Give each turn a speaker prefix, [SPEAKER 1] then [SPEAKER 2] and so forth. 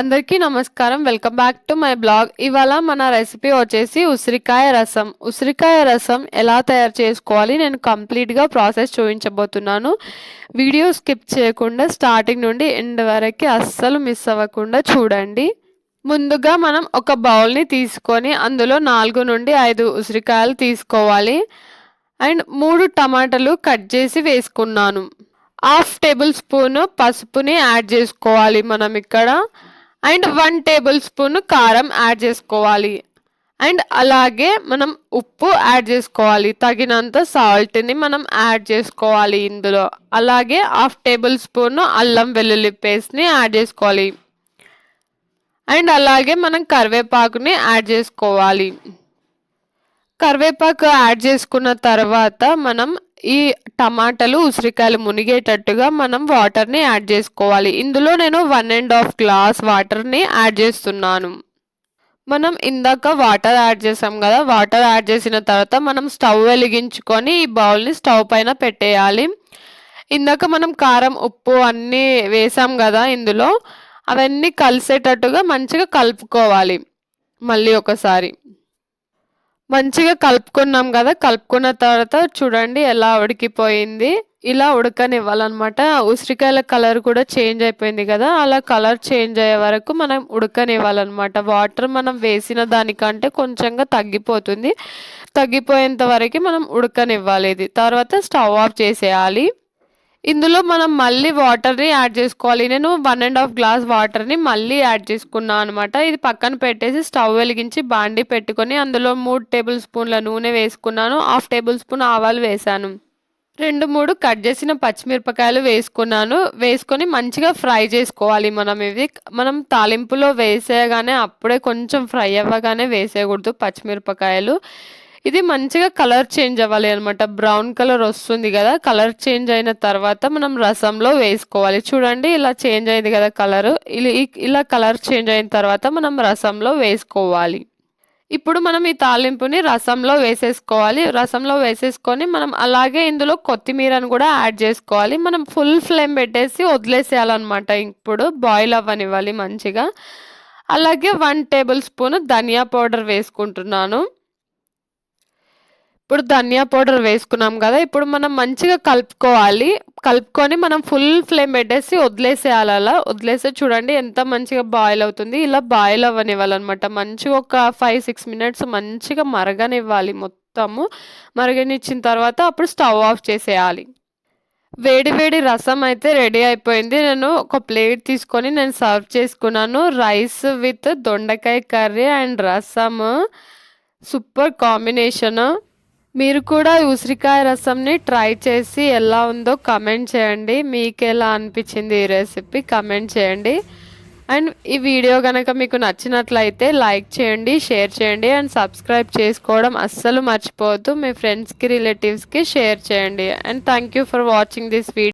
[SPEAKER 1] అందరికీ నమస్కారం. Welcome back to my blog. ఇవాళ మన రెసిపీ వచ్చేసి ఉసిరికాయ రసం. ఉసిరికాయ రసం ఎలా తయారు చేసుకోవాలి నేను కంప్లీట్గా ప్రాసెస్ చూపించబోతున్నాను. వీడియో స్కిప్ చేయకుండా స్టార్టింగ్ నుండి ఎండ్ వరకు అస్సలు మిస్ అవ్వకుండా చూడండి. ముందుగా మనం ఒక బౌల్ని తీసుకొని అందులో 4 నుండి 5 ఉసిరికాయలు తీసుకోవాలి. అండ్ 3 టమాటాలు కట్ చేసి వేసుకున్నాను. 1/2 టేబుల్ స్పూన్ పసుపుని యాడ్ చేసుకోవాలి మనం ఇక్కడ. అండ్ 1 టేబుల్ స్పూన్ కారం యాడ్ చేసుకోవాలి. అండ్ అలాగే మనం ఉప్పు యాడ్ చేసుకోవాలి. తగినంత సాల్ట్ని మనం యాడ్ చేసుకోవాలి ఇందులో. అలాగే 1/2 టేబుల్ స్పూన్ అల్లం వెల్లుల్లి పేస్ట్ని యాడ్ చేసుకోవాలి. అండ్ అలాగే మనం కరివేపాకుని యాడ్ చేసుకోవాలి. కరివేపాకు యాడ్ చేసుకున్న తర్వాత మనం ఈ టమాటాలు ఉసిరికాయలు మునిగేటట్టుగా మనం వాటర్ని యాడ్ చేసుకోవాలి. ఇందులో నేను 1.5 గ్లాస్ వాటర్ని యాడ్ చేస్తున్నాను. మనం ఇందాక వాటర్ యాడ్ చేసాం కదా, వాటర్ యాడ్ చేసిన తర్వాత మనం స్టవ్ వెలిగించుకొని ఈ బౌల్ని స్టవ్ పైన పెట్టేయాలి. ఇందాక మనం కారం ఉప్పు అన్నీ వేసాం కదా ఇందులో, అవన్నీ కలిసేటట్టుగా మంచిగా కలుపుకోవాలి. మళ్ళీ ఒకసారి మంచిగా కలుపుకున్నాం కదా, కలుపుకున్న తర్వాత చూడండి ఎలా ఉడికిపోయింది. ఇలా ఉడకనివ్వాలన్నమాట. ఉసిరికాయల కలర్ కూడా చేంజ్ అయిపోయింది కదా, అలా కలర్ చేంజ్ అయ్యే వరకు మనం ఉడకనివ్వాలన్నమాట. వాటర్ మనం వేసిన దానికంటే కొంచెంగా తగ్గిపోతుంది. తగ్గిపోయేంత వరకు మనం ఉడకనివ్వాలి. ఇది తర్వాత స్టవ్ ఆఫ్ చేసేయాలి. ఇందులో మనం మళ్ళీ వాటర్ని యాడ్ చేసుకోవాలి. నేను 1.5 గ్లాస్ వాటర్ని మళ్ళీ యాడ్ చేసుకున్నాను అనమాట. ఇది పక్కన పెట్టేసి స్టవ్ వెలిగించి బాండి పెట్టుకొని అందులో 3 టేబుల్ స్పూన్ల నూనె వేసుకున్నాను. 1/2 టేబుల్ స్పూన్ ఆవాలు వేసాను. 2-3 కట్ చేసిన పచ్చిమిరపకాయలు వేసుకున్నాను. వేసుకొని మంచిగా ఫ్రై చేసుకోవాలి. మనం తాలింపులో వేసేయగానే అప్పుడే కొంచెం ఫ్రై అవ్వగానే వేసేయకూడదు పచ్చిమిరపకాయలు. ఇది మంచిగా కలర్ చేంజ్ అవ్వాలి అనమాట. బ్రౌన్ కలర్ వస్తుంది కదా, కలర్ చేంజ్ అయిన తర్వాత మనం రసంలో వేసుకోవాలి. చూడండి ఇలా చేంజ్ అయింది కదా కలర్. ఇలా కలర్ చేంజ్ అయిన తర్వాత మనం రసంలో వేసుకోవాలి. ఇప్పుడు మనం ఈ తాలింపుని రసంలో వేసేసుకోవాలి. రసంలో వేసేసుకొని మనం అలాగే ఇందులో కొత్తిమీరను కూడా యాడ్ చేసుకోవాలి. మనం ఫుల్ ఫ్లేమ్ పెట్టేసి వదిలేసేయాలన్నమాట. ఇప్పుడు బాయిల్ అవ్వనివ్వాలి మంచిగా. అలాగే 1 టేబుల్ స్పూన్ ధనియా పౌడర్ వేసుకుంటున్నాను. ఇప్పుడు ధనియా పౌడర్ వేసుకున్నాం కదా, ఇప్పుడు మనం మంచిగా కలుపుకోవాలి. కలుపుకొని మనం ఫుల్ ఫ్లేమ్ పెట్టేసి వదిలేసేయాలి. అలా వదిలేస్తే చూడండి ఎంత మంచిగా బాయిల్ అవుతుంది. ఇలా బాయిల్ అవ్వనివ్వాలన్నమాట. మంచిగా ఒక 5-6 మినిట్స్ మంచిగా మరగనివ్వాలి. మొత్తము మరగనిచ్చిన తర్వాత అప్పుడు స్టవ్ ఆఫ్ చేసేయాలి. వేడి వేడి రసం అయితే రెడీ అయిపోయింది. నేను ఒక ప్లేట్ తీసుకొని నేను సర్వ్ చేసుకున్నాను. రైస్ విత్ దొండకాయ కర్రీ అండ్ రసం, సూపర్ కాంబినేషన్. మీరు కూడా ఉసిరికాయ రసంని ట్రై చేసి ఎలా ఉందో కమెంట్ చేయండి. మీకు ఎలా అనిపించింది ఈ రెసిపీ కమెంట్ చేయండి. అండ్ ఈ వీడియో కనుక మీకు నచ్చినట్లయితే లైక్ చేయండి, షేర్ చేయండి అండ్ సబ్స్క్రైబ్ చేసుకోవడం అస్సలు మర్చిపోవద్దు. మీ ఫ్రెండ్స్కి రిలేటివ్స్కి షేర్ చేయండి. And thank you for watching this video.